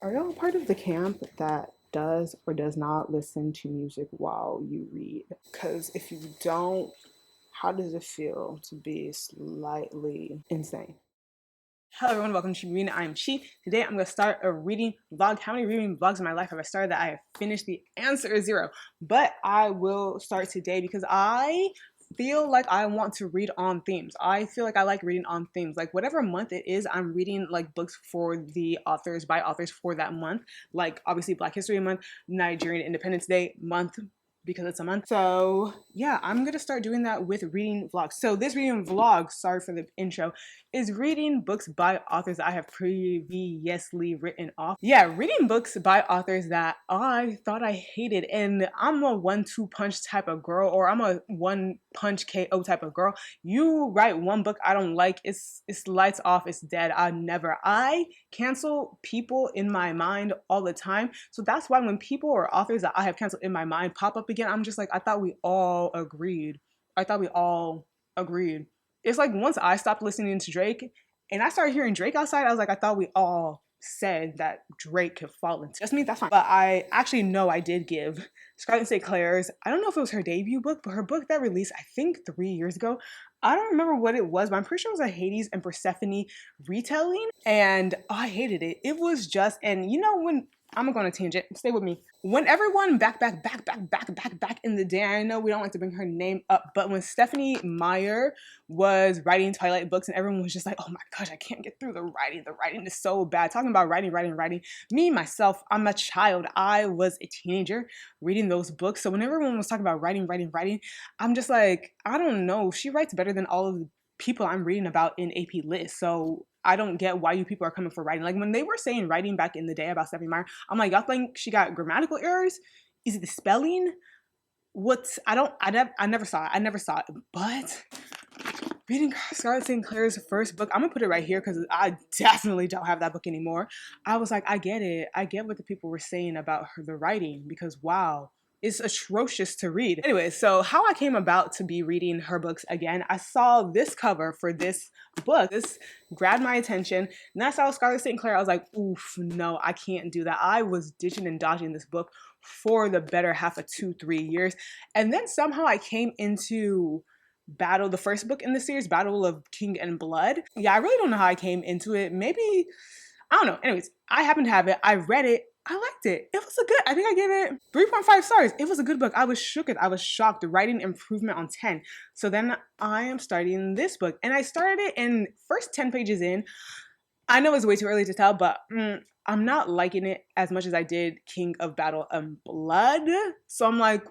Are y'all part of the camp that does or does not listen to music while you read? Because if you don't, how does it feel to be slightly insane? Hello everyone, welcome to Reading. I'm Chi. Today I'm going to start a reading vlog. How many reading vlogs in my life have I started that I have finished? The answer is 0. But I will start today because I feel like I want to read on themes. I feel like I like reading on themes. Like whatever month it is, I'm reading like books for the authors, by authors for that month. Like obviously Black History Month, Nigerian Independence Day month, because it's a month. So yeah, I'm gonna start doing that with reading vlogs. So this reading vlog, sorry for the intro, is reading books by authors that I have previously written off. Yeah, reading books by authors that I thought I hated. And I'm a 1-2 punch type of girl, or I'm a 1-punch KO type of girl. You write one book I don't like, it's lights off, it's dead. I cancel people in my mind all the time. So that's why when people or authors that I have canceled in my mind pop up again, I'm just like, I thought we all agreed. I thought we all agreed. It's like once I stopped listening to Drake and I started hearing Drake outside, I was like, I thought we all said that Drake could fall into. Just me, that's fine. But I actually know I did give Scarlett St. Clair's, I don't know if it was her debut book, but her book that released, I think 3 years ago. I don't remember what it was, but I'm pretty sure it was a Hades and Persephone retelling. And I hated it. It was just, and you know when, I'm gonna go on a tangent, stay with me. When everyone back in the day, I know we don't like to bring her name up, but when Stephanie Meyer was writing Twilight books and everyone was just like, oh my gosh, I can't get through the writing is so bad. Talking about writing. Me, myself, I'm a child. I was a teenager reading those books. So when everyone was talking about writing, I'm just like, I don't know. She writes better than all of the people I'm reading about in AP Lit. So I don't get why you people are coming for writing. Like when they were saying writing back in the day about Stephanie Meyer, I'm like, y'all think she got grammatical errors? Is it the spelling? I never saw it. But reading Scarlett St. Clair's first book, I'm gonna put it right here because I definitely don't have that book anymore. I was like, I get it. I get what the people were saying about the writing, because wow, it's atrocious to read. Anyway, so how I came about to be reading her books again, I saw this cover for this book. This grabbed my attention, and I saw Scarlett St. Clair. I was like, oof, no, I can't do that. I was ditching and dodging this book for the better half of 2-3 years. And then somehow I came into Battle, the first book in the series, Battle of King and Blood. Yeah, I really don't know how I came into it. Maybe, I don't know. Anyways, I happen to have it. I read it. I liked it. It was a good, I think I gave it 3.5 stars. It was a good book. I was shook. I was shocked. Writing improvement on 10. So then I am starting this book. And I started it in first 10 pages in. I know it's way too early to tell, but I'm not liking it as much as I did King of Battle and Blood. So I'm like,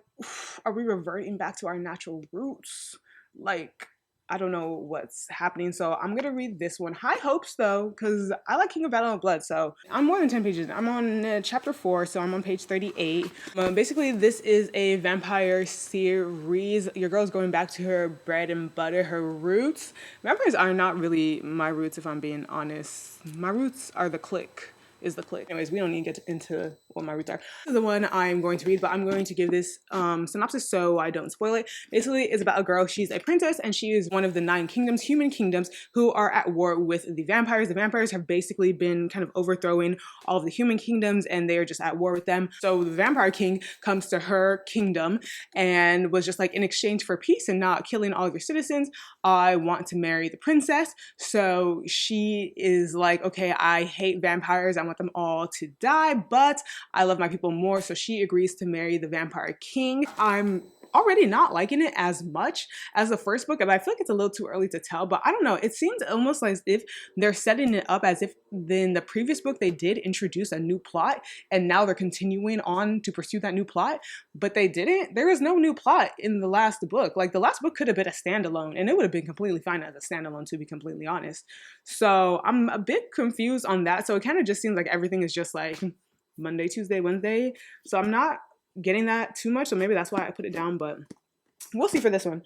are we reverting back to our natural roots? Like, I don't know what's happening. So I'm gonna read this one. High hopes though, because I like King of Battle and Blood. So I'm more than 10 pages. I'm on chapter 4, so I'm on page 38. Basically, this is a vampire series. Your girl's going back to her bread and butter, her roots. Vampires are not really my roots, if I'm being honest. My roots are the clique. Is the clique. Anyways, we don't need to get into what my roots are. This is the one I'm going to read, but I'm going to give this synopsis so I don't spoil it. Basically, it's about a girl. She's a princess, and she is one of the 9 kingdoms, human kingdoms, who are at war with the vampires. The vampires have basically been kind of overthrowing all of the human kingdoms, and they are just at war with them. So the vampire king comes to her kingdom and was just like, in exchange for peace and not killing all of your citizens, I want to marry the princess. So she is like, okay, I hate vampires. I want them all to die, but I love my people more. So she agrees to marry the vampire king. I'm already not liking it as much as the first book, and I feel like it's a little too early to tell, but I don't know. It seems almost as if they're setting it up as if in the previous book they did introduce a new plot, and now they're continuing on to pursue that new plot, but they didn't. There was no new plot in the last book. Like the last book could have been a standalone, and it would have been completely fine as a standalone, to be completely honest. So I'm a bit confused on that. So it kind of just seems like everything is just like Monday, Tuesday, Wednesday. So I'm not getting that too much, so maybe that's why I put it down, but we'll see for this one.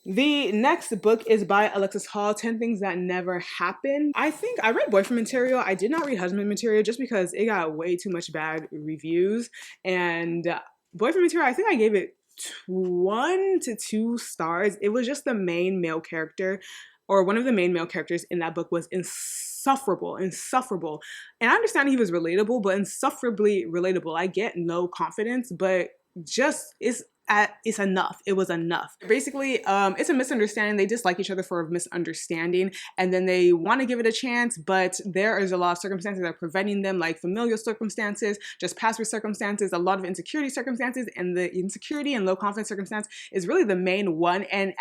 The next book is by Alexis Hall, 10 Things That Never Happened. I think I read boyfriend material. I did not read husband material just because it got way too much bad reviews. And boyfriend material, I think I gave it 1 to 2 stars. It was just the main male character, or one of the main male characters in that book was insufferable. And I understand he was relatable, but insufferably relatable. I get no confidence, but just it's enough. It was enough. Basically, it's a misunderstanding. They dislike each other for a misunderstanding, and then they want to give it a chance, but there is a lot of circumstances that are preventing them, like familial circumstances, just past circumstances, a lot of insecurity circumstances, and the insecurity and low confidence circumstance is really the main one. And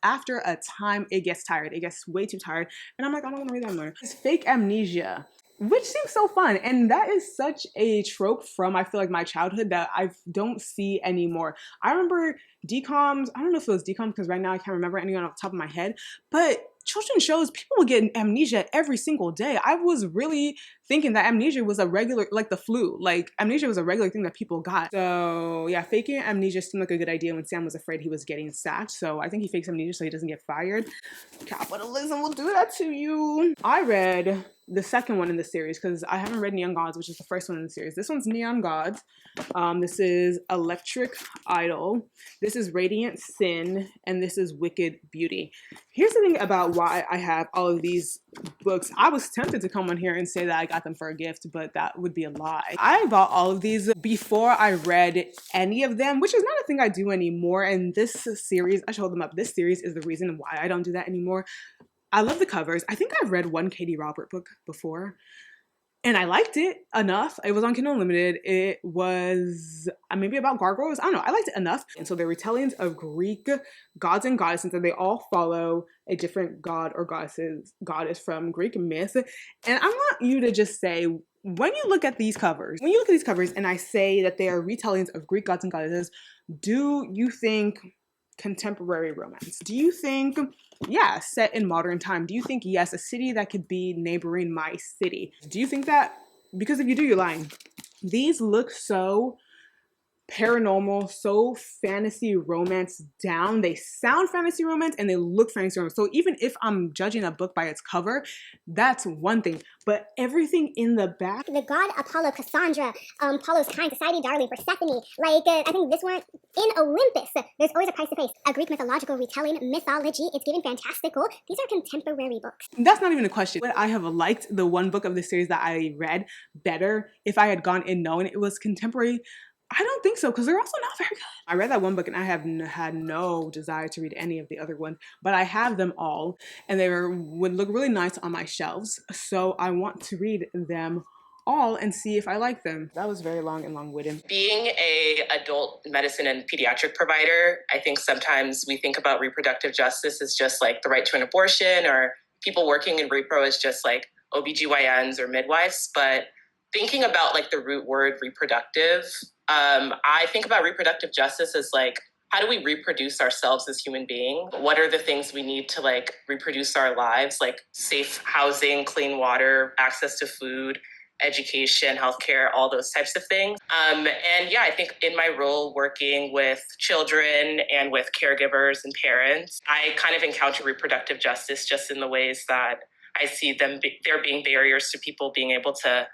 after a time, it gets tired. It gets way too tired, and I'm like, I don't want to read that anymore. It's fake amnesia, which seems so fun, and that is such a trope from, I feel like, my childhood that I don't see anymore. I remember DComs, I don't know if it was DComs because right now I can't remember anyone off the top of my head, but children's shows, people would get amnesia every single day. I was really thinking that amnesia was a regular, like the flu, like amnesia was a regular thing that people got. So yeah, faking amnesia seemed like a good idea when Sam was afraid he was getting sacked. So I think he fakes amnesia so he doesn't get fired. Capitalism will do that to you. I read the second one in the series because I haven't read Neon Gods, which is the first one in the series. This one's Neon Gods. This is Electric Idol. This is Radiant Sin, and this is Wicked Beauty. Here's the thing about why I have all of these books. I was tempted to come on here and say that I got them for a gift, but that would be a lie. I bought all of these before I read any of them, which is not a thing I do anymore. And this series, I should hold them up. This series is the reason why I don't do that anymore. I love the covers. I think I've read one Katee Robert book before, and I liked it enough. It was on Kindle Unlimited. It was maybe about gargoyles. I don't know. I liked it enough. And so they're retellings of Greek gods and goddesses, and they all follow a different god or goddess from Greek myth. And I want you to just say, when you look at these covers, and I say that they are retellings of Greek gods and goddesses, do you think contemporary romance? Do you think, yeah, set in modern time? Do you think, yes, a city that could be neighboring my city? Do you think that? Because if you do, you're lying. These look so paranormal, so fantasy romance down. They sound fantasy romance and they look fantasy romance. So even if I'm judging a book by its cover, that's one thing. But everything in the back. The god Apollo, Cassandra, Apollo's kind society darling, Persephone. I think this one, in Olympus, there's always a price to pay. A Greek mythological retelling, mythology, it's giving fantastical. These are contemporary books. That's not even a question. But I have liked the one book of the series that I read better if I had gone in knowing it was contemporary. I don't think so, because they're also not very good. I read that one book and I have had no desire to read any of the other ones, but I have them all and they would look really nice on my shelves. So I want to read them all and see if I like them. That was very long and long-winded. Being a adult medicine and pediatric provider, I think sometimes we think about reproductive justice as just like the right to an abortion, or people working in repro as just like OBGYNs or midwives. But thinking about like the root word reproductive, I think about reproductive justice as like, how do we reproduce ourselves as human beings? What are the things we need to like reproduce our lives, like safe housing, clean water, access to food, education, healthcare, all those types of things. And yeah, I think in my role working with children and with caregivers and parents, I kind of encounter reproductive justice just in the ways that I see them, there being barriers to people being able to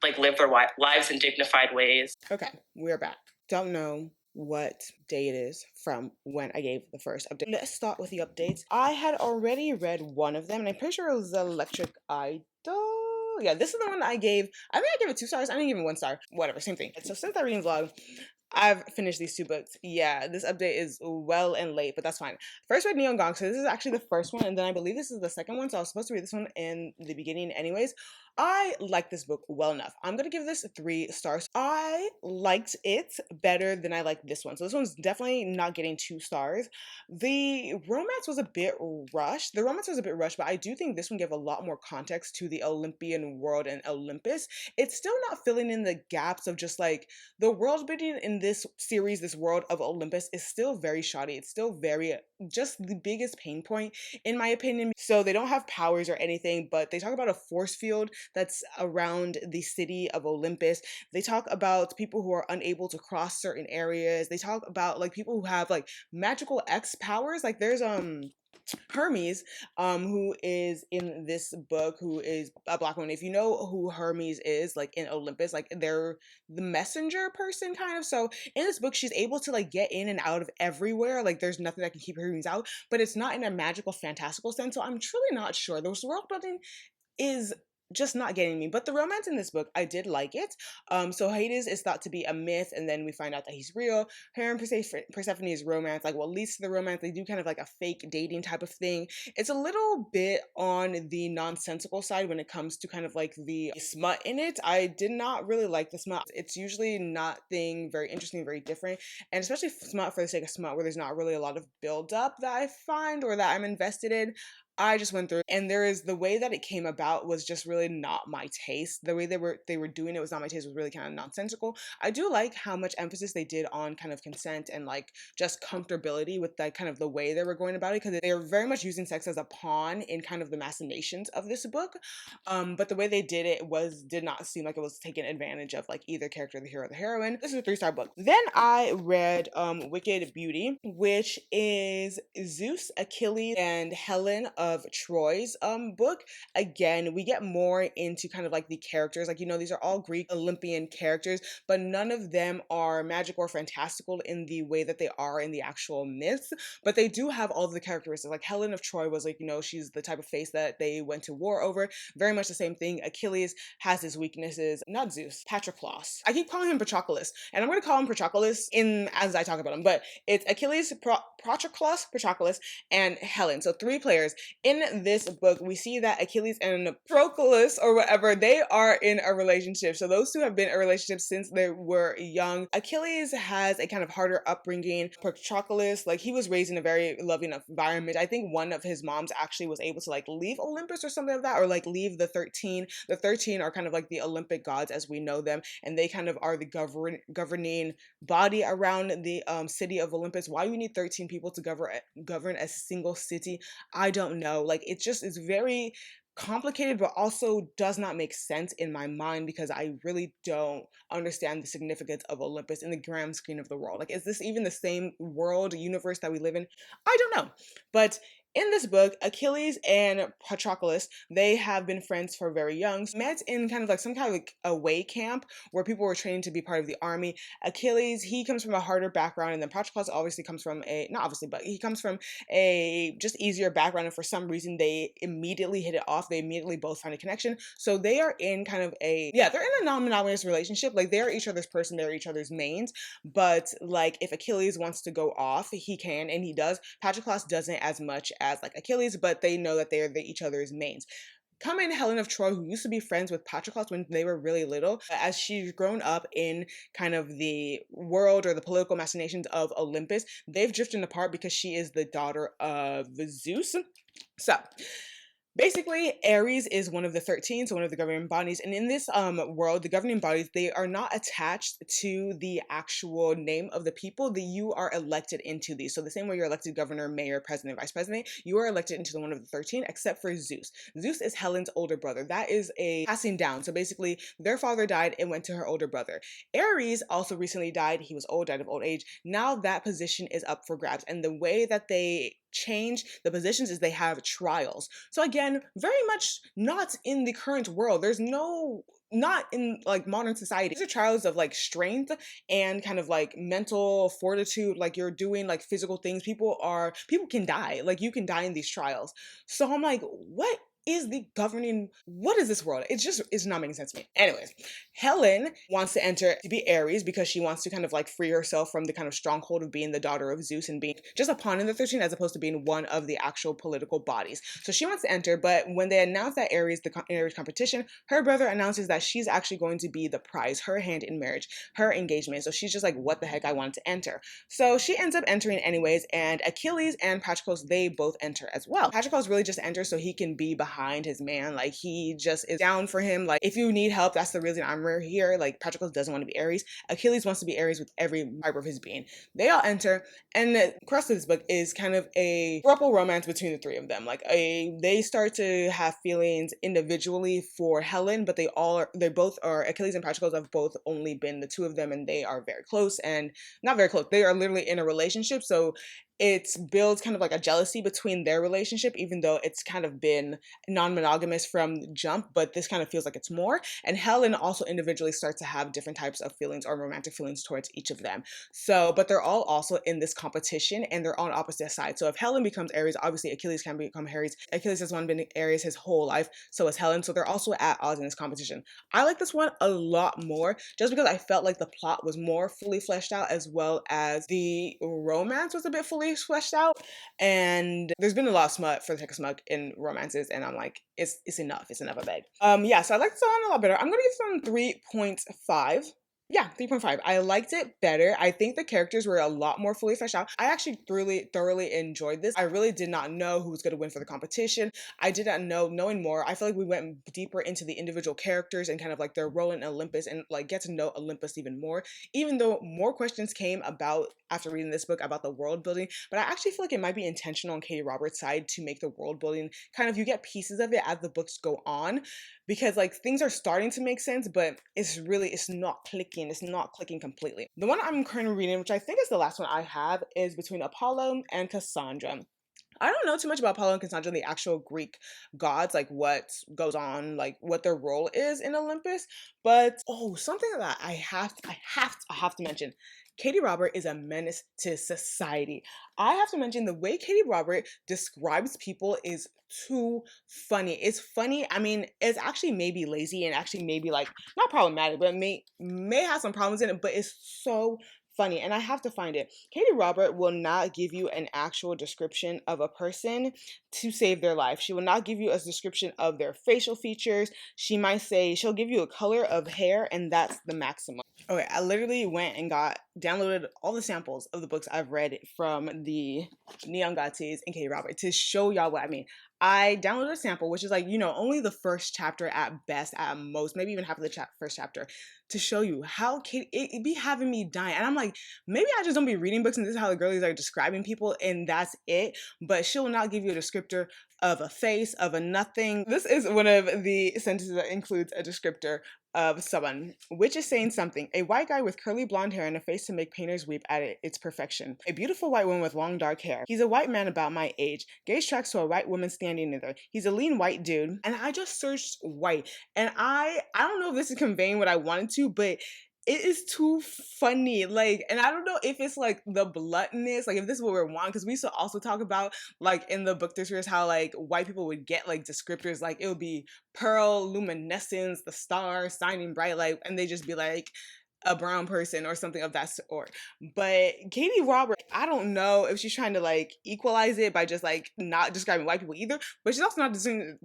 like live their lives in dignified ways. Okay, we're back. Don't know what day it is from when I gave the first update. Let's start with the updates. I had already read one of them, and I'm pretty sure it was Electric Idol. Yeah, this is the one I gave. I think I gave it 2 stars. I didn't give it 1 star. Whatever, same thing. So since that reading vlog, I've finished these 2 books. Yeah, this update is well and late, but that's fine. First read Neon Gong, so this is actually the first one, and then I believe this is the second one, so I was supposed to read this one in the beginning anyways. I like this book well enough. I'm gonna give this 3 stars. I liked it better than I liked this one, so this one's definitely not getting 2 stars. The romance was a bit rushed. But I do think this one gave a lot more context to the Olympian world and Olympus. It's still not filling in the gaps of just like the world building in this series, this world of Olympus is still very shoddy. It's still very, just the biggest pain point in my opinion. So they don't have powers or anything, but they talk about a force field that's around the city of Olympus. They talk about people who are unable to cross certain areas. They talk about like people who have like magical X powers. Like there's Hermes, who is in this book, who is a black woman. If you know who Hermes is, like in Olympus, like they're the messenger person kind of. So in this book, she's able to like get in and out of everywhere. Like there's nothing that can keep Hermes out, but it's not in a magical, fantastical sense. So I'm truly not sure. This world building is just not getting me. But the romance in this book, I did like it. So Hades is thought to be a myth, and then we find out that he's real. Her and Persephone's romance, like what leads to the romance, they do kind of like a fake dating type of thing. It's a little bit on the nonsensical side when it comes to kind of like the smut in it. I did not really like the smut. It's usually not thing very interesting, very different, and especially smut for the sake of smut, where there's not really a lot of build up that I find or that I'm invested in. I just went through, and there is the way that it came about was just really not my taste. The way they were doing it was not my taste. It was really kind of nonsensical. I do like how much emphasis they did on kind of consent and like just comfortability with that kind of the way they were going about it, because they were very much using sex as a pawn in kind of the machinations of this book. But the way they did it did not seem like it was taking advantage of like either character, the hero or the heroine. This is a 3-star book. Then I read Wicked Beauty, which is Zeus, Achilles, and Helen of Troy's book. Again, we get more into kind of like the characters. Like, these are all Greek Olympian characters, but none of them are magic or fantastical in the way that they are in the actual myths. But they do have all of the characteristics. Like Helen of Troy was like, she's the type of face that they went to war over. Very much the same thing. Achilles has his weaknesses. Not Zeus, Patroclus. I keep calling him Patroclus, and I'm going to call him Patroclus as I talk about him, but it's Achilles, Patroclus, and Helen. So 3 players. In this book, we see that Achilles and Proclus, or whatever, they are in a relationship. So those 2 have been in a relationship since they were young. Achilles has a kind of harder upbringing. Patroclus, like, he was raised in a very loving environment. I think one of his moms actually was able to like leave Olympus or something like that, or like leave the 13. The 13 are kind of like the Olympic gods as we know them, and they kind of are the governing body around the city of Olympus. Why you need 13 people to govern a single city, I don't know. Like, it just is very complicated, but also does not make sense in my mind, because I really don't understand the significance of Olympus in the grand scheme of the world. Like, is this even the same world universe that we live in? I don't know. But in this book, Achilles and Patroclus, they have been friends for very young. Met in kind of like some kind of like away camp where people were training to be part of the army. Achilles, he comes from a harder background, and then Patroclus obviously comes from not obviously, but he comes from a just easier background, and for some reason they immediately hit it off. They immediately both find a connection. So they are in kind of they're in a non-monogamous relationship. Like, they're each other's person, they're each other's mains. But like, if Achilles wants to go off, he can, and he does. Patroclus doesn't as much as like Achilles, but they know that they're each other's mains. Come in Helen of Troy, who used to be friends with Patroclus when they were really little. As she's grown up in kind of the world or the political machinations of Olympus, they've drifted apart because she is the daughter of Zeus. So basically, Ares is one of the 13, so one of the governing bodies. And in this world, the governing bodies, they are not attached to the actual name of the people. That you are elected into these. So the same way you're elected governor, mayor, president, vice president, you are elected into the one of the 13, except for Zeus. Zeus is Helen's older brother. That is a passing down. So basically, their father died and went to her older brother. Ares also recently died. He was old, died of old age. Now that position is up for grabs. And the way that they change the positions is they have trials. So again, very much not in the current world. There's not in like modern society. These are trials of like strength and kind of like mental fortitude. Like, you're doing like physical things. People can die. Like, you can die in these trials. So I'm like, what is this world? It's not making sense to me. Anyways, Helen wants to enter to be Ares because she wants to kind of like free herself from the kind of stronghold of being the daughter of Zeus and being just a pawn in the 13 as opposed to being one of the actual political bodies. So she wants to enter, but when they announce that Ares competition, her brother announces that she's actually going to be the prize, her hand in marriage, her engagement. So she's just like, what the heck, I wanted to enter. So she ends up entering anyways, and Achilles and Patroclus, they both enter as well. Patroclus really just enters so he can be behind his man. Like, he just is down for him. Like, if you need help, that's the reason I'm here. Like, Patroclus doesn't want to be Ares. Achilles wants to be Ares with every fiber of his being. They all enter, and the crux of this book is kind of a throuple romance between the 3 of them. Like, they start to have feelings individually for Helen, but they both are Achilles and Patroclus have both only been the 2 of them, and they are very close, and not very close. They are literally in a relationship. So it builds kind of like a jealousy between their relationship, even though it's kind of been non-monogamous from jump, but this kind of feels like it's more. And Helen also individually starts to have different types of feelings or romantic feelings towards each of them. So, but they're all also in this competition and they're on opposite sides. So if Helen becomes Aries, obviously Achilles can become Aries. Achilles has been Aries his whole life, so is Helen. So they're also at odds in this competition. I like this one a lot more just because I felt like the plot was more fully fleshed out, as well as the romance was a bit fully fleshed out. And there's been a lot of smut for the heck of smut in romances, and I'm like, it's enough. It's enough, I beg. Yeah, so I like this one a lot better. I'm gonna give this one 3.5. Yeah, 3.5. I liked it better. I think the characters were a lot more fully fleshed out. I actually thoroughly enjoyed this. I really did not know who was going to win for the competition. I did not know. Knowing more, I feel like we went deeper into the individual characters and kind of like their role in Olympus and like get to know Olympus even more, even though more questions came about after reading this book about the world building. But I actually feel like it might be intentional on Katee Robert's side to make the world building kind of, you get pieces of it as the books go on, because like things are starting to make sense, but it's not clicking. It's not clicking completely. The one I'm currently reading, which I think is the last one I have, is between Apollo and Cassandra. I don't know too much about Apollo and Cassandra, the actual Greek gods, like what goes on, like what their role is in Olympus. But something that I have to mention. Katee Robert is a menace to society. I have to mention the way Katee Robert describes people is too funny. It's funny. I mean, it's actually maybe lazy and actually maybe like not problematic, but may have some problems in it, but it's so funny, and I have to find it. Katee Robert will not give you an actual description of a person to save their life. She will not give you a description of their facial features. She might say she'll give you a color of hair, and that's the maximum. Okay, I literally went and downloaded all the samples of the books I've read from the Neon Gates and Katee Robert to show y'all what I mean. I downloaded a sample, which is like, only the first chapter at best, at most, maybe even half of the first chapter, to show you how it be having me dying. And I'm like, maybe I just don't be reading books and this is how the girlies are describing people and that's it. But she'll not give you a descriptor of a face, of a nothing. This is one of the sentences that includes a descriptor of someone, which is saying something. A white guy with curly blonde hair and a face to make painters weep at its perfection. A beautiful white woman with long dark hair. He's a white man about my age. Gaze tracks to a white woman standing there. He's a lean white dude. And I just searched white. And I don't know if this is conveying what I wanted to, but it is too funny. Like, and I don't know if it's like the bluntness, like if this is what we're wanting, because we used to also talk about like in the book theories how like white people would get like descriptors, like it would be pearl luminescence, the stars shining bright, like, and they just be like a brown person or something of that sort. But Katee Robert, I don't know if she's trying to like equalize it by just like not describing white people either, but she's also not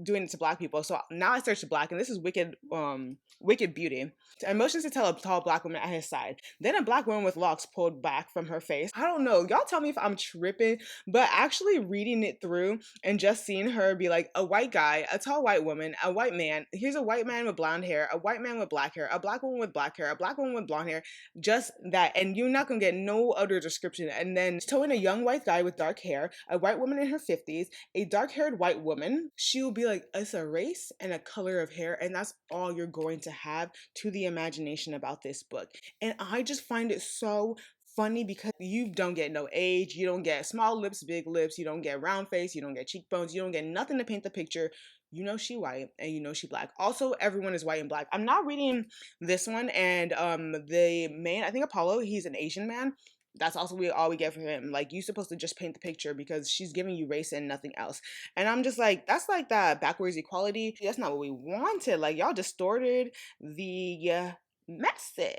doing it to black people. So now I searched black, and this is Wicked Beauty. Emotions to tell a tall black woman at his side. Then a black woman with locks pulled back from her face. I don't know. Y'all tell me if I'm tripping, but actually reading it through and just seeing her be like a white guy, a tall white woman, a white man. Here's a white man with blonde hair, a white man with black hair, a black woman with black hair, a black woman with blonde hair. Just that. And you're not going to get no other description. And then towing a young white guy with dark hair, a white woman in her 50s, a dark-haired white woman. She'll be like, it's a race and a color of hair, and that's all you're going to have to the imagination about this book. And I just find it so funny because you don't get no age, you don't get small lips, big lips, you don't get round face, you don't get cheekbones, you don't get nothing to paint the picture. You know she white and you know she black. Also, everyone is white and black. I'm not reading this one, and the main, I think Apollo, he's an Asian man. That's also all we get from him. Like, you're supposed to just paint the picture because she's giving you race and nothing else. And I'm just like, that's like that backwards equality. That's not what we wanted. Like, y'all distorted the message.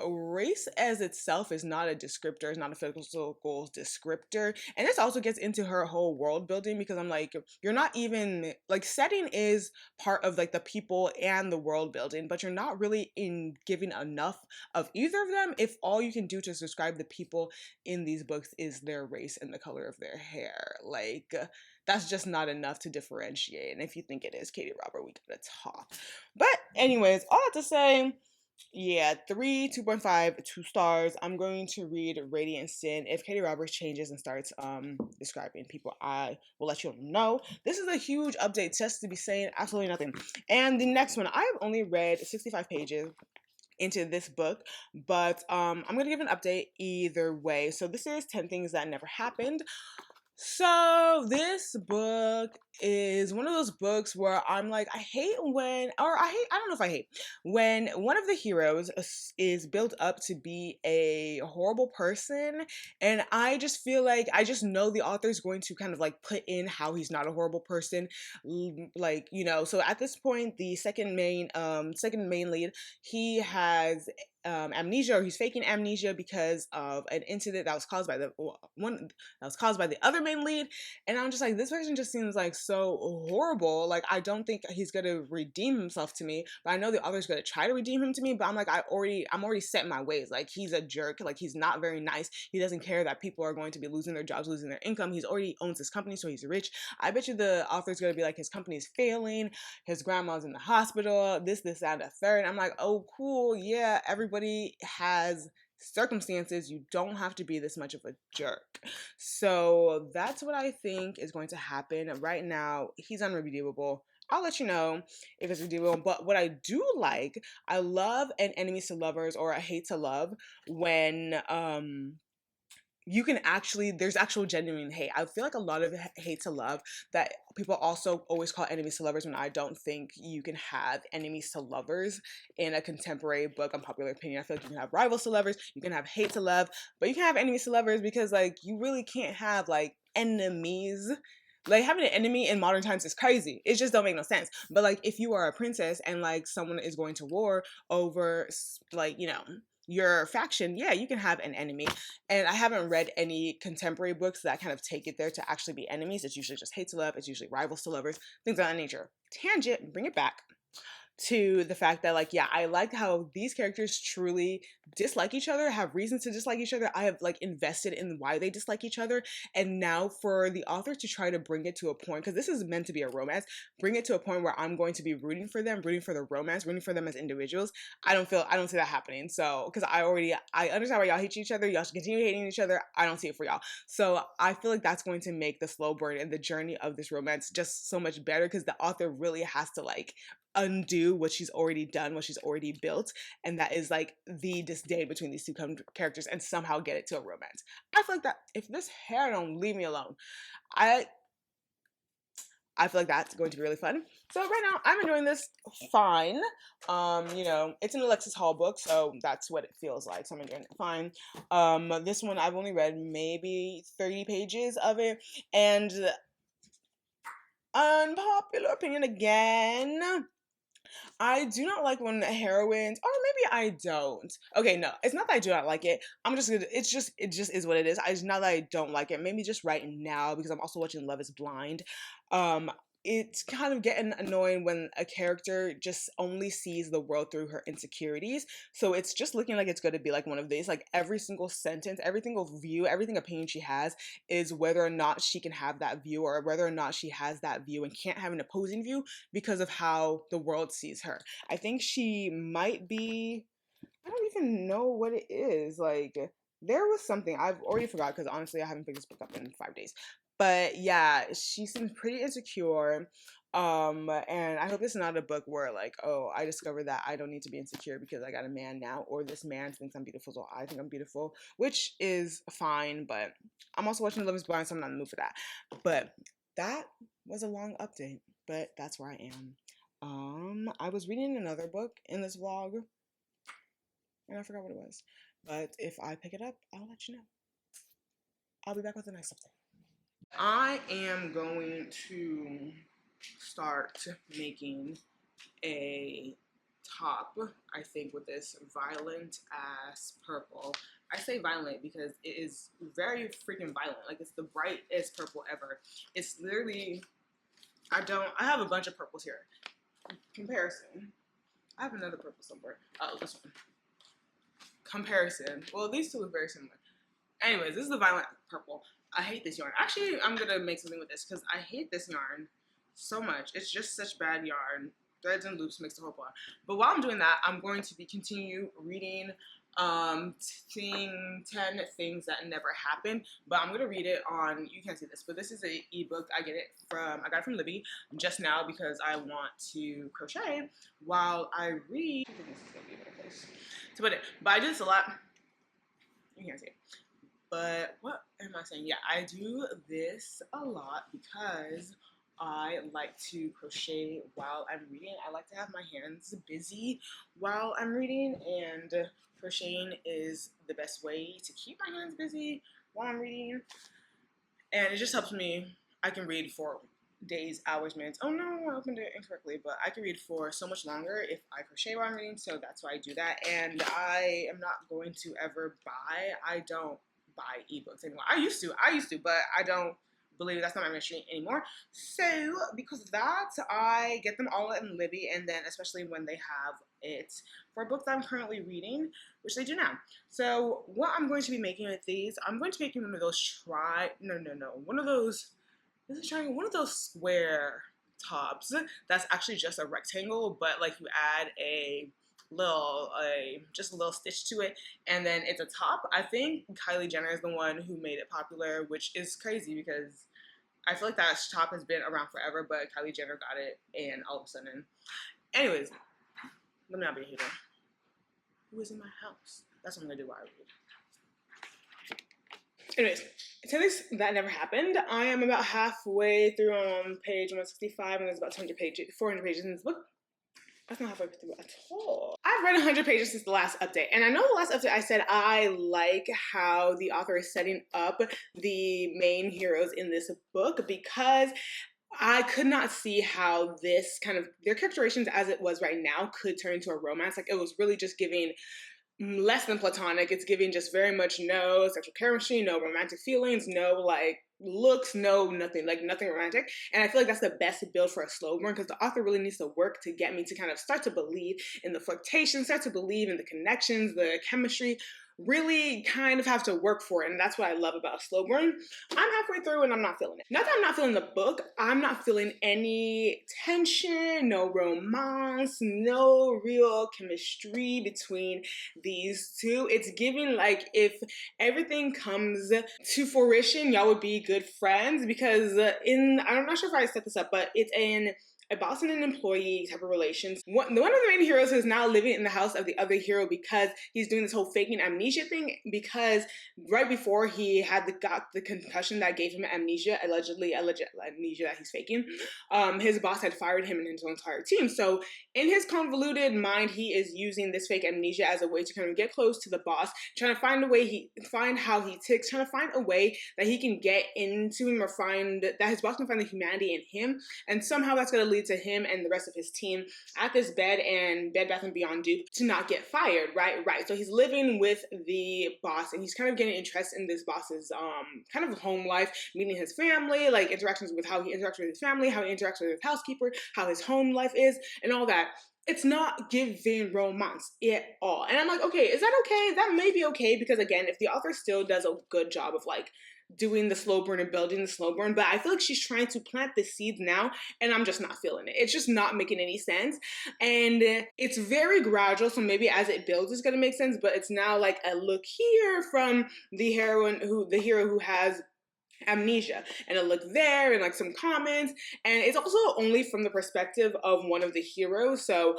Race as itself is not a descriptor, it's not a physical descriptor. And this also gets into her whole world building, because I'm like, you're not even like, setting is part of like the people and the world building, but you're not really in giving enough of either of them if all you can do to describe the people in these books is their race and the color of their hair. Like, that's just not enough to differentiate. And if you think it is, Katee Robert, we gotta talk. But anyways, all that to say, yeah, 2.5, 2 stars. I'm going to read Radiant Sin. If Katee Roberts changes and starts describing people, I will let you know. This is a huge update just to be saying absolutely nothing. And the next one, I have only read 65 pages into this book, but I'm gonna give an update either way. So this is 10 Things That Never Happened. So this book is one of those books where I'm like, I hate when, or I don't know if I hate, when one of the heroes is built up to be a horrible person, and I just feel like I just know the author's going to kind of like put in how he's not a horrible person, like, you know. So at this point, the second main lead, he has amnesia, or he's faking amnesia because of an incident that was caused by the one that was caused by the other main lead. And I'm just like, this person just seems like so horrible. Like, I don't think he's gonna redeem himself to me, but I know the other's gonna try to redeem him to me. But I'm like, I'm already set in my ways. Like, he's a jerk. Like, he's not very nice. He doesn't care that people are going to be losing their jobs, losing their income. He's already owns his company, so he's rich. I bet you the author's gonna be like, his company's failing, his grandma's in the hospital, this, that, and the third. I'm like, oh, cool, yeah, everybody has circumstances. You don't have to be this much of a jerk. So that's what I think is going to happen. Right now, he's unredeemable. I'll let you know if it's redeemable. But what I do like, I love an enemies to lovers or a hate to love when you can actually, there's actual genuine hate. I feel like a lot of hate to love that people also always call enemies to lovers, when I don't think you can have enemies to lovers in a contemporary book, unpopular opinion. I feel like you can have rivals to lovers, you can have hate to love, but you can have enemies to lovers, because like you really can't have like enemies. Like, having an enemy in modern times is crazy. It just don't make no sense. But like, if you are a princess and like someone is going to war over, like, you know, your faction, yeah, you can have an enemy. And I haven't read any contemporary books that kind of take it there to actually be enemies. It's usually just hate to love. It's usually rivals to lovers, things of that nature. Tangent, bring it back to the fact that, like, yeah, I like how these characters truly dislike each other, have reasons to dislike each other. I have like invested in why they dislike each other, and now for the author to try to bring it to a point, because this is meant to be a romance, bring it to a point where I'm going to be rooting for them, rooting for the romance, rooting for them as individuals. I don't see that happening. So because I understand why y'all hate each other, y'all should continue hating each other. I don't see it for y'all. So I feel like that's going to make the slow burn and the journey of this romance just so much better, because the author really has to like undo what she's already done, what she's already built, and that is like the disdain between these two characters, and somehow get it to a romance. I feel like that if this hair don't leave me alone, I feel like that's going to be really fun. So right now I'm enjoying this fine. You know, it's an Alexis Hall book, so that's what it feels like. So I'm enjoying it fine. This one I've only read maybe 30 pages of it, and unpopular opinion again, I do not like when heroines, or maybe I don't. Okay, no, it's not that I do not like it. I'm just gonna, it just is what it is. It's not that I don't like it. Maybe just right now, because I'm also watching Love is Blind. Um, it's kind of getting annoying when a character just only sees the world through her insecurities. So it's just looking like it's going to be like one of these. Like, every single sentence, every single view, everything opinion she has is whether or not she can have that view, or whether or not she has that view and can't have an opposing view because of how the world sees her. I think she might be, I don't even know what it is. Like, there was something, I've already forgot, because honestly, I haven't picked this book up in 5 days. But yeah, she seems pretty insecure. And I hope it's not a book where like, oh, I discovered that I don't need to be insecure because I got a man now, or this man thinks I'm beautiful, so I think I'm beautiful, which is fine. But I'm also watching Love is Blind, so I'm not in the mood for that. But that was a long update, but that's where I am. I was reading another book in this vlog, and I forgot what it was. But if I pick it up, I'll let you know. I'll be back with the next update. I am going to start making a top, I think, with this violent ass purple. I say violent because it is very freaking violent. Like, it's the brightest purple ever. It's literally, I have a bunch of purples here. Comparison. I have another purple somewhere. Oh, this one. Comparison. Well, these two look very similar. Anyways, this is the violent purple. I hate this yarn. Actually, I'm gonna make something with this because I hate this yarn so much. It's just such bad yarn. Threads and loops makes the whole bar. But while I'm doing that, I'm going to be continue reading 10 things that never happened. But I'm gonna read it on, you can't see this, but this is an ebook. I got it from Libby just now because I want to crochet while I read. I think this is gonna be a better place. to put it. But I do this a lot. You can't see it. But what am I saying? Yeah, I do this a lot because I like to crochet while I'm reading. I like to have my hands busy while I'm reading, and crocheting is the best way to keep my hands busy while I'm reading. And it just helps me. I can read for days, hours, minutes. Oh no, I opened it incorrectly, but I can read for so much longer if I crochet while I'm reading, so that's why I do that. And I am not going to ever I don't buy ebooks anymore. I used to, but I don't believe that's not my ministry anymore. So because of that, I get them all in Libby, and then especially when they have it for books that I'm currently reading, which they do now. So what I'm going to be making with these, I'm going to be making one of those one of those, this is trying one of those square tops that's actually just a rectangle, but like you add just a little stitch to it, and then it's a top. I think Kylie Jenner is the one who made it popular, which is crazy because I feel like that top has been around forever, but Kylie Jenner got it, and all of a sudden, anyways, let me not be a hater. Who is in my house? That's what I'm gonna do while I read. Anyways, since that never happened, I am about halfway through on page 165, and there's about 400 pages in this book. That's not halfway through at all. I've read 100 pages since the last update, and I know the last update I said I like how the author is setting up the main heroes in this book, because I could not see how this kind of, their characterizations as it was right now could turn into a romance. Like, it was really just giving less than platonic. It's giving just very much no sexual chemistry, no romantic feelings, no like looks, no nothing, like nothing romantic. And I feel like that's the best build for a slow burn, because the author really needs to work to get me to kind of start to believe in the flirtation, start to believe in the connections, the chemistry, really kind of have to work for it. And that's what I love about a slow burn. I'm halfway through and I'm not feeling it. Not that I'm not feeling the book, I'm not feeling any tension, no romance, no real chemistry between these two. It's giving like if everything comes to fruition, y'all would be good friends, because I'm not sure if I set this up, but it's in a boss and an employee type of relations. One of the main heroes is now living in the house of the other hero because he's doing this whole faking amnesia thing, because right before he had got the concussion that gave him amnesia, alleged amnesia that he's faking, his boss had fired him and his entire team. So in his convoluted mind, he is using this fake amnesia as a way to kind of get close to the boss, trying to find how he ticks, trying to find a way that he can get into him, or that his boss can find the humanity in him, and somehow that's going to lead to him and the rest of his team at this Bed Bath & Beyond dupe to not get fired, right? So he's living with the boss, and he's kind of getting interest in this boss's kind of home life, meeting his family, like interactions with how he interacts with his family, how he interacts with his housekeeper, how his home life is, and all that. It's not giving romance at all. And I'm like, okay, is that okay? That may be okay, because again, if the author still does a good job of like doing the slow burn and building the slow burn, but I feel like she's trying to plant the seeds now, and I'm just not feeling it. It's just not making any sense, and it's very gradual, so maybe as it builds it's gonna make sense, but it's now like a look here from the hero who has amnesia, and a look there, and like some comments, and it's also only from the perspective of one of the heroes. So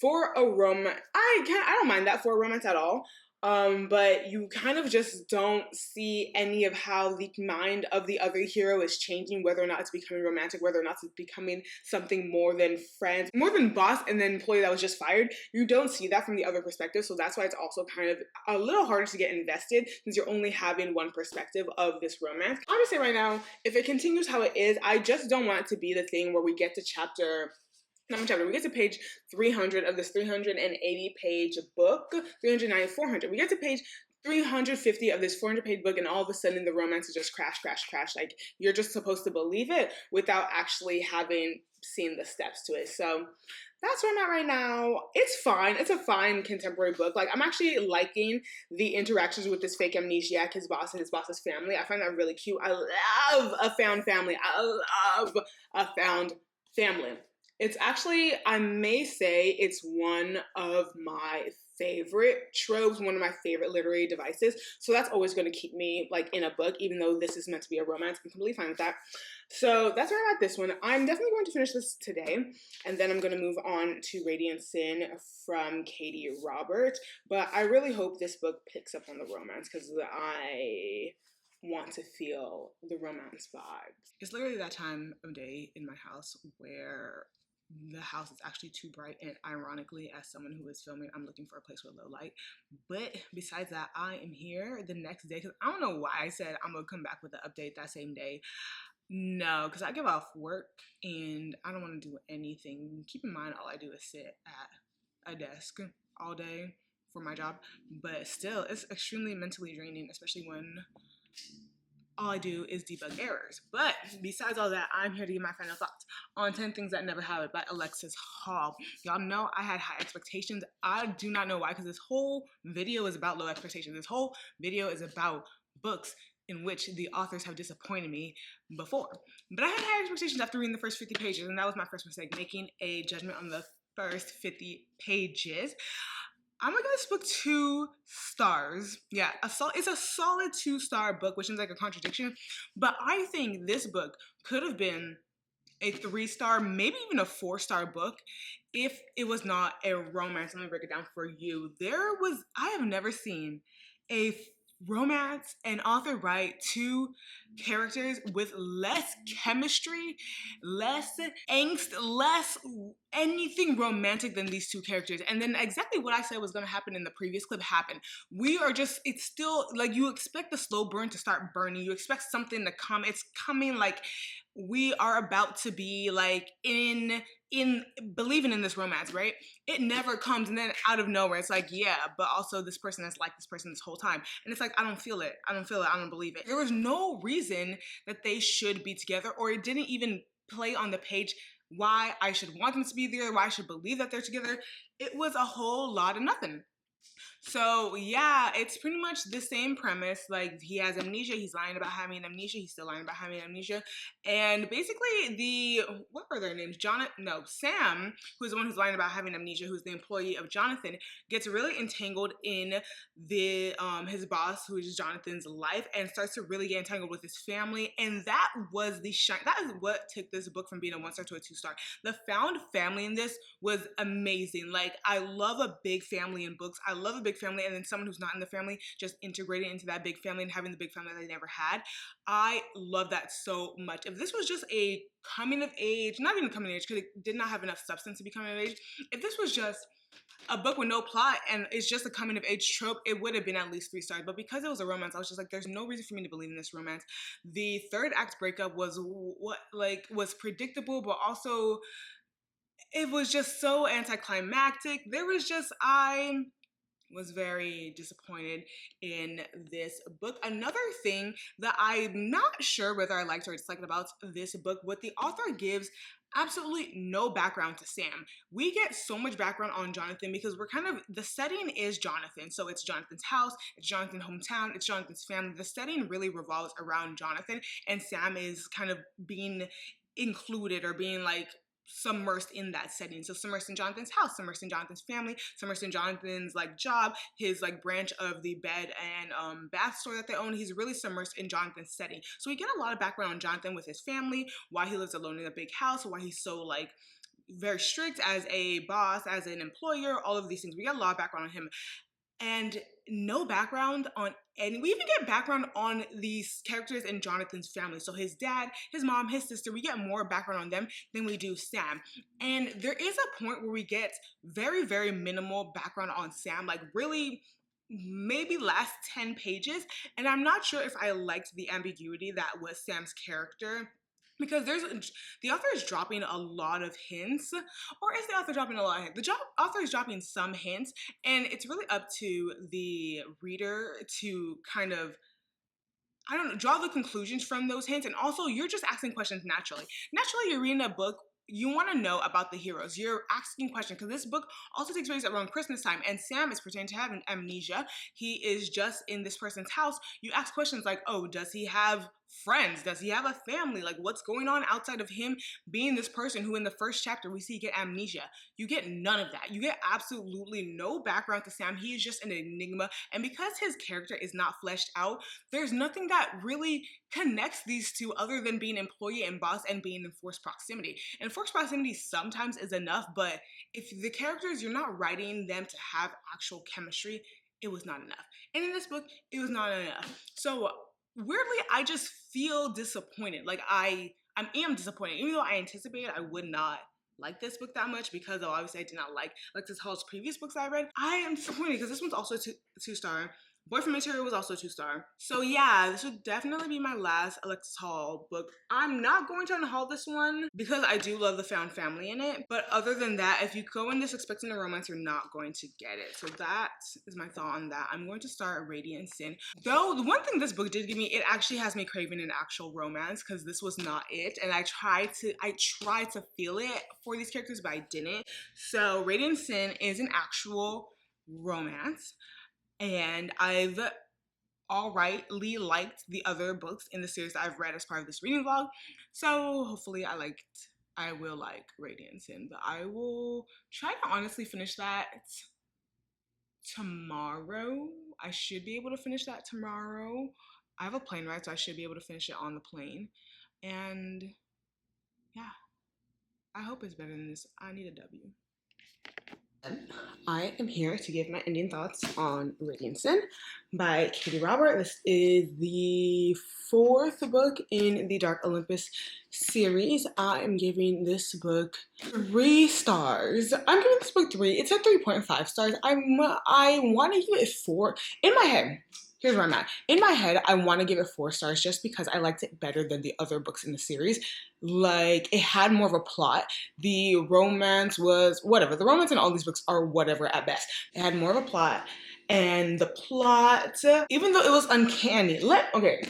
for a romance, I don't mind that for a romance at all. But you kind of just don't see any of how the mind of the other hero is changing, whether or not it's becoming romantic, whether or not it's becoming something more than friends, more than boss and then employee that was just fired. You don't see that from the other perspective, so that's why it's also kind of a little harder to get invested, since you're only having one perspective of this romance. I'm gonna say right now, if it continues how it is, I just don't want it to be the thing where we get to we get to page 300 of this 380 page book, 390, 400. We get to page 350 of this 400 page book, and all of a sudden the romance is just crash. Like, you're just supposed to believe it without actually having seen the steps to it. So that's where I'm at right now. It's fine. It's a fine contemporary book. Like, I'm actually liking the interactions with this fake amnesiac, his boss, and his boss's family. I find that really cute. I love a found family. It's actually, I may say, it's one of my favorite tropes, one of my favorite literary devices. So that's always going to keep me like in a book, even though this is meant to be a romance. I'm completely fine with that. So that's where I got this one. I'm definitely going to finish this today, and then I'm going to move on to Radiant Sin from Katee Robert. But I really hope this book picks up on the romance because I want to feel the romance vibes. It's literally that time of day in my house where the house is actually too bright, and ironically, as someone who is filming, I'm looking for a place with low light. But besides that, I am here the next day because I don't know why I said I'm gonna come back with an update that same day. No, because I give off work and I don't want to do anything. Keep in mind, all I do is sit at a desk all day for my job, but still, it's extremely mentally draining, especially when all I do is debug errors. But besides all that, I'm here to give my final thoughts on 10 Things That Never Happened by Alexis Hall. Y'all know I had high expectations. I do not know why, because this whole video is about low expectations. This whole video is about books in which the authors have disappointed me before. But I had high expectations after reading the first 50 pages, and that was my first mistake, making a judgment on the first 50 pages. I'm gonna give this book 2 stars. Yeah, it's a solid 2-star book, which seems like a contradiction, but I think this book could have been a 3-star, maybe even a 4-star book if it was not a romance. Let me break it down for you. I have never seen a romance and author write 2 characters with less chemistry, less angst, less anything romantic than these 2 characters. And then exactly what I said was going to happen in the previous clip happened. It's still like you expect the slow burn to start burning. You expect something to come. It's coming like we are about to be like in believing in this romance, right? It never comes, and then out of nowhere it's like, yeah, but also this person has liked this person this whole time, and it's like, I don't feel it, I don't believe it. There was no reason that they should be together, or it didn't even play on the page why I should want them to be there, why I should believe that they're together. It was a whole lot of nothing. So yeah, it's pretty much the same premise. Like, he has amnesia, he's lying about having amnesia, he's still lying about having amnesia. And basically what are their names? Sam, who's the one who's lying about having amnesia, who's the employee of Jonathan, gets really entangled in his boss, who is Jonathan's life, and starts to really get entangled with his family. And that is what took this book from being a 1-star to a 2-star. The found family in this was amazing. Like, I love a big family in books. I love a big family, and then someone who's not in the family just integrating into that big family and having the big family that they never had. I love that so much. If this was just a coming of age, not even coming of age, because it did not have enough substance to be coming of age. If this was just a book with no plot and it's just a coming of age trope, it would have been at least 3 stars. But because it was a romance, I was just like, there's no reason for me to believe in this romance. The third act breakup was predictable, but also it was just so anticlimactic. I was very disappointed in this book. Another thing that I'm not sure whether I liked or disliked about this book, what the author gives absolutely no background to Sam. We get so much background on Jonathan because the setting is Jonathan. So it's Jonathan's house, it's Jonathan's hometown, it's Jonathan's family. The setting really revolves around Jonathan, and Sam is kind of being included or being like submersed in that setting. So submersed in Jonathan's house, submersed in Jonathan's family, submersed in Jonathan's like job, his like branch of the bed and bath store that they own. He's really submersed in Jonathan's setting. So we get a lot of background on Jonathan with his family, why he lives alone in a big house, why he's so like very strict as a boss, as an employer, all of these things. We get a lot of background on him. And no background on any. We even get background on these characters in Jonathan's family. So his dad, his mom, his sister, we get more background on them than we do Sam. And there is a point where we get very, very minimal background on Sam, like really maybe last 10 pages. And I'm not sure if I liked the ambiguity that was Sam's character, because the author is dropping a lot of hints. Or is the author dropping a lot of hints? The author is dropping some hints, and it's really up to the reader to kind of, I don't know, draw the conclusions from those hints. And also, you're just asking questions naturally. Naturally, you're reading a book, you want to know about the heroes. You're asking questions, because this book also takes place around Christmas time, and Sam is pretending to have amnesia. He is just in this person's house. You ask questions like, oh, does he have friends? Does he have a family? Like, what's going on outside of him being this person who in the first chapter we see get amnesia? You get none of that. You get absolutely no background to Sam. He is just an enigma. And because his character is not fleshed out, there's nothing that really connects these two other than being employee and boss and being in forced proximity. And forced proximity sometimes is enough, but if the characters, you're not writing them to have actual chemistry, it was not enough. And in this book, it was not enough. So weirdly, I just feel disappointed. Like I am disappointed, even though I anticipated I would not like this book that much because obviously I did not like Alexis Hall's previous books I read. I am disappointed because this one's also a two-star. Boyfriend Material was also a 2-star. So yeah, this would definitely be my last Alexis Hall book. I'm not going to unhaul this one because I do love the found family in it. But other than that, if you go in this expecting a romance, you're not going to get it. So that is my thought on that. I'm going to start Radiant Sin. Though the one thing this book did give me, it actually has me craving an actual romance because this was not it. And I tried to feel it for these characters, but I didn't. So Radiant Sin is an actual romance. And I've alrightly liked the other books in the series that I've read as part of this reading vlog. So hopefully I will like Radiant Sin, but I will try to honestly finish that tomorrow. I should be able to finish that tomorrow. I have a plane ride, so I should be able to finish it on the plane. And yeah, I hope it's better than this. I need a W. I am here to give my ending thoughts on Radiant Sin by Katee Robert. This is the 4th book in the Dark Olympus series. I am giving this book 3 stars. I'm giving this book 3. It's at 3.5 stars. I want to give it 4. In my head, here's where I'm at. In my head, I want to give it 4 stars just because I liked it better than the other books in the series. Like, it had more of a plot. The romance was whatever. The romance in all these books are whatever at best. It had more of a plot. And the plot, even though it was uncanny,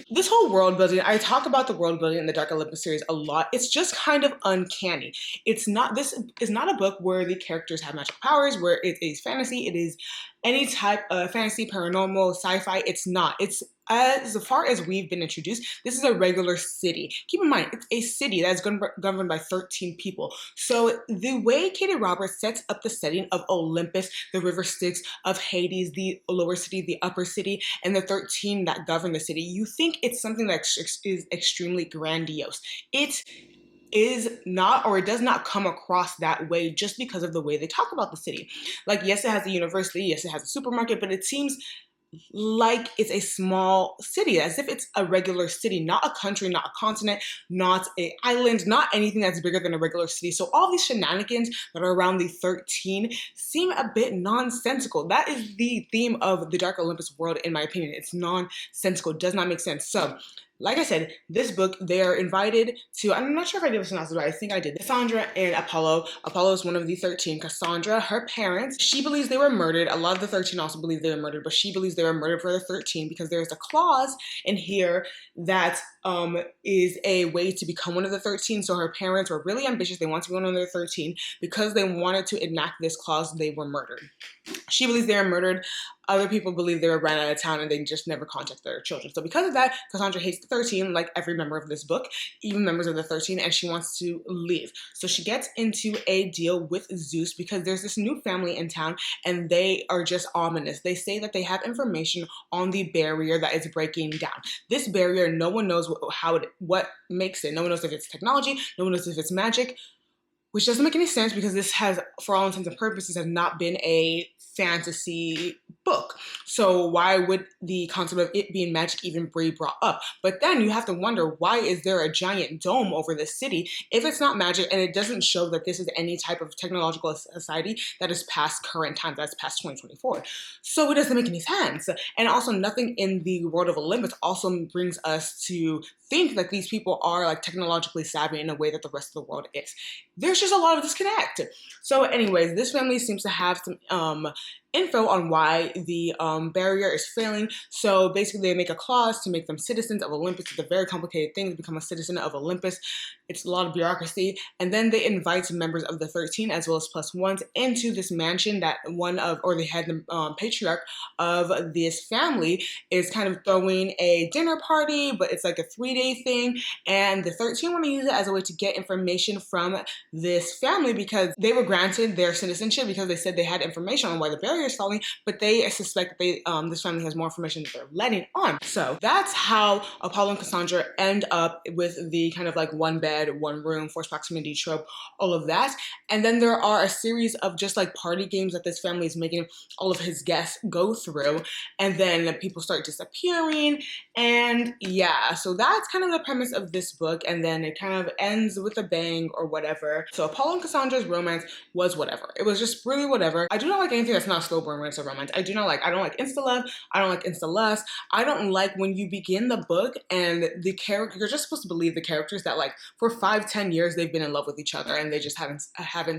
this whole world building, I talk about the world building in the Dark Olympus series a lot. It's just kind of uncanny. This is not a book where the characters have magical powers, where it is fantasy. It is any type of fantasy, paranormal, sci-fi. It's not. It's as far as we've been introduced, this is a regular city. Keep in mind, it's a city that's governed by 13 people. So the way Katee Robert sets up the setting of Olympus, the river Styx, of Hades, the lower city, the upper city, and the 13 that govern the city, you think it's something that is extremely grandiose. It is not, or it does not come across that way just because of the way they talk about the city. Like, yes, it has a university, yes, it has a supermarket, but it seems like it's a small city, as if it's a regular city, not a country, not a continent, not an island, not anything that's bigger than a regular city. So all these shenanigans that are around the 13 seem a bit nonsensical. That is the theme of the Dark Olympus world, in my opinion. It's nonsensical, it does not make sense. So, like I said, this book, they are invited to, I'm not sure if I did a synopsis, but I think I did. Cassandra and Apollo. Apollo is one of the 13. Cassandra, her parents, she believes they were murdered. A lot of the 13 also believe they were murdered, but she believes they were murdered for the 13 because there's a clause in here that is a way to become one of the 13. So her parents were really ambitious. They wanted to be one of the 13. Because they wanted to enact this clause, they were murdered. She believes they were murdered. Other people believe they were ran out of town and they just never contacted their children. So because of that, Cassandra hates the 13, like every member of this book, even members of the 13, and she wants to leave. So she gets into a deal with Zeus because there's this new family in town and they are just ominous. They say that they have information on the barrier that is breaking down. This barrier, no one knows what makes it. No one knows if it's technology, no one knows if it's magic, which doesn't make any sense because this has, for all intents and purposes, has not been a fantasy book. So why would the concept of it being magic even be brought up? But then you have to wonder, why is there a giant dome over this city if it's not magic and it doesn't show that this is any type of technological society that is past current times, that's past 2024. So it doesn't make any sense. And also nothing in the world of Olympus also brings us to think that these people are like technologically savvy in a way that the rest of the world is. there's just a lot of disconnect. So anyways, this family seems to have some info on why the barrier is failing. So basically they make a clause to make them citizens of Olympus. It's a very complicated thing to become a citizen of Olympus. It's a lot of bureaucracy. And then they invite members of the 13 as well as plus ones into this mansion that the head patriarch of this family is kind of throwing a dinner party, but it's like a 3-day thing. And the 13 want to use it as a way to get information from this family because they were granted their citizenship because they said they had information on why the barrier is falling, but they suspect that this family has more information that they're letting on. So that's how Apollo and Cassandra end up with the kind of like one bed, one room, forced proximity trope, all of that. And then there are a series of just like party games that this family is making all of his guests go through. And then people start disappearing. And yeah, so that's kind of the premise of this book. And then it kind of ends with a bang or whatever. So Apollo and Cassandra's romance was whatever. It was just really whatever. I do not like anything that's not slow romance or romance. I don't like insta love. I don't like insta lust. I don't like when you begin the book and the character, you're just supposed to believe the characters that like for 5-10 years they've been in love with each other and they just haven't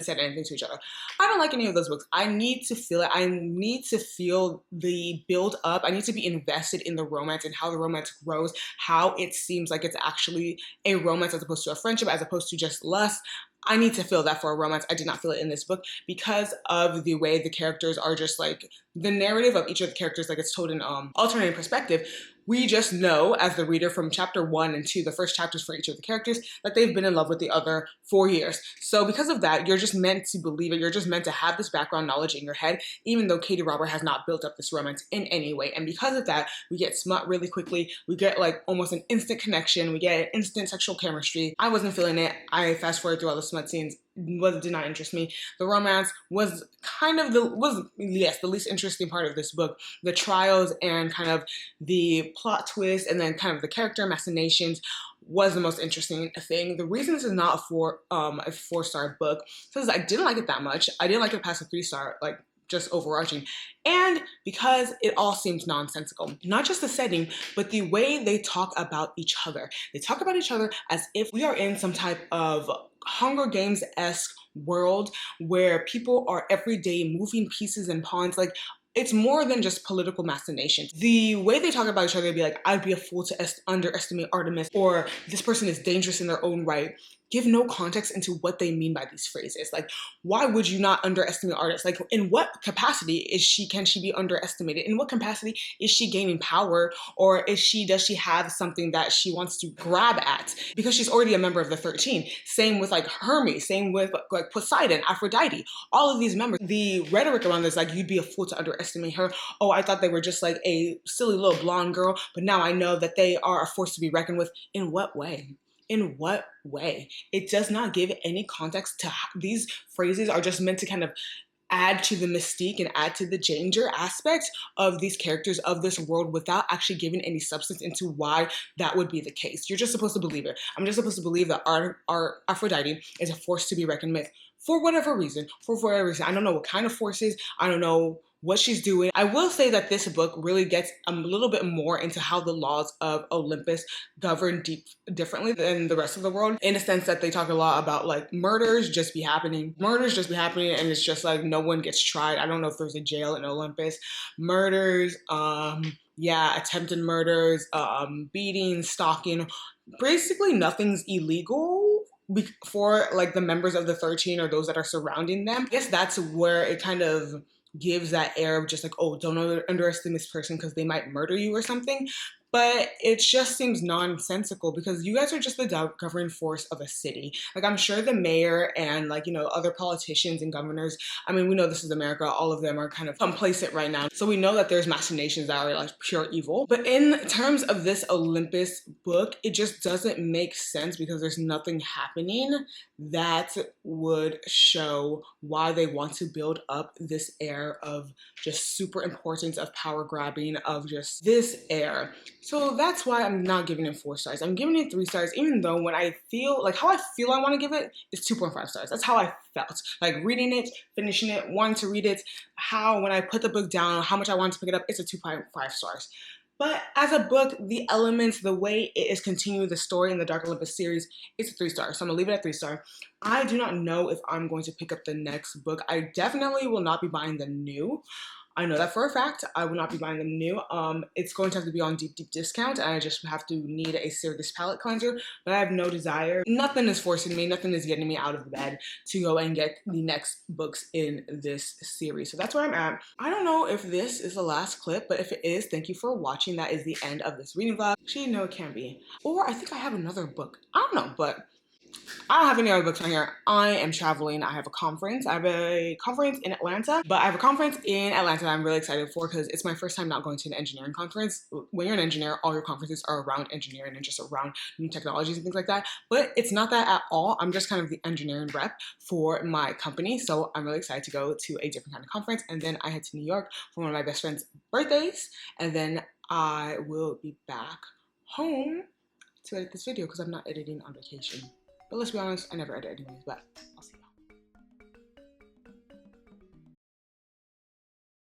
said anything to each other. I don't like any of those books. I need to feel it. I need to feel the build up. I need to be invested in the romance and how the romance grows, how it seems like it's actually a romance as opposed to a friendship, as opposed to just lust. I need to feel that for a romance. I did not feel it in this book because of the way the characters are just like, the narrative of each of the characters, like it's told in alternating perspective. We just know as the reader from chapter 1 and 2, the first chapters for each of the characters, that they've been in love with the other for years. So because of that, you're just meant to believe it. You're just meant to have this background knowledge in your head, even though Katee Robert has not built up this romance in any way. And because of that, we get smut really quickly. We get like almost an instant connection. We get an instant sexual chemistry. I wasn't feeling it. I fast forward through all the smut scenes. Did not interest me. The romance was kind of the least interesting part of this book. The trials and kind of the plot twist and then kind of the character machinations was the most interesting thing. The reason this is not a 4-star book is I didn't like it that much. I didn't like it past a 3-star, like just overarching, and because it all seems nonsensical. Not just the setting, but the way they talk about each other. They talk about each other as if we are in some type of Hunger Games-esque world where people are every day moving pieces and pawns. Like, it's more than just political machinations. The way they talk about each other, they'd be like, I'd be a fool to underestimate Artemis, or this person is dangerous in their own right. Give no context into what they mean by these phrases. Like, why would you not underestimate Artemis? Like, in what capacity can she be underestimated? In what capacity is she gaining power? Or does she have something that she wants to grab at? Because she's already a member of the 13. Same with like Hermes, same with like Poseidon, Aphrodite, all of these members. The rhetoric around this, like, you'd be a fool to underestimate her. Oh, I thought they were just like a silly little blonde girl, but now I know that they are a force to be reckoned with. In what way? In what way? It does not give any context to these phrases are just meant to kind of add to the mystique and add to the danger aspect of these characters of this world without actually giving any substance into why that would be the case. You're just supposed to believe it. I'm just supposed to believe that our Aphrodite is a force to be reckoned with for whatever reason. For whatever reason. I don't know what kind of forces. I don't know what she's doing. I will say that this book really gets a little bit more into how the laws of Olympus govern differently than the rest of the world, in a sense that they talk a lot about like murders just be happening, and it's just like no one gets tried. I don't know if there's a jail in Olympus. Murders, attempted murders, beatings, stalking, basically nothing's illegal for like the members of the 13 or those that are surrounding them. I guess that's where it kind of gives that air of just like, oh, don't underestimate this person because they might murder you or something. But it just seems nonsensical because you guys are just the governing force of a city. Like, I'm sure the mayor and like, other politicians and governors, I mean, we know this is America. All of them are kind of complacent right now. So we know that there's machinations that are like pure evil. But in terms of this Olympus book, it just doesn't make sense because there's nothing happening that would show why they want to build up this air of just super importance, of power grabbing, of just this air. So that's why I'm not giving it 4 stars. I'm giving it 3 stars, even though when I feel, like how I feel I want to give it is 2.5 stars. That's how I felt. Like reading it, finishing it, wanting to read it, when I put the book down, how much I wanted to pick it up, it's a 2.5 stars. But as a book, the elements, the way it is continuing the story in the Dark Olympus series, it's a 3 star. So I'm gonna leave it at 3 star. I do not know if I'm going to pick up the next book. I definitely will not be buying the new. I know that for a fact. I will not be buying them new. It's going to have to be on deep discount, and I just have to need a serious palate cleanser. But I have no desire. Nothing is forcing me. Nothing is getting me out of the bed to go and get the next books in this series. So that's where I'm at. I don't know if this is the last clip, but if it is, thank you for watching. That is the end of this reading vlog. Actually, no, it can't be. Or I think I have another book. I don't know, but I don't have any other books on here. I am traveling. I have a conference. I have a conference in Atlanta, but I have a conference in Atlanta that I'm really excited for because it's my first time not going to an engineering conference. When you're an engineer, all your conferences are around engineering and just around new technologies and things like that. But it's not that at all. I'm just kind of the engineering rep for my company. So I'm really excited to go to a different kind of conference. And then I head to New York for one of my best friend's birthdays. And then I will be back home to edit this video because I'm not editing on vacation. But let's be honest, I never edit anyways, but I'll see.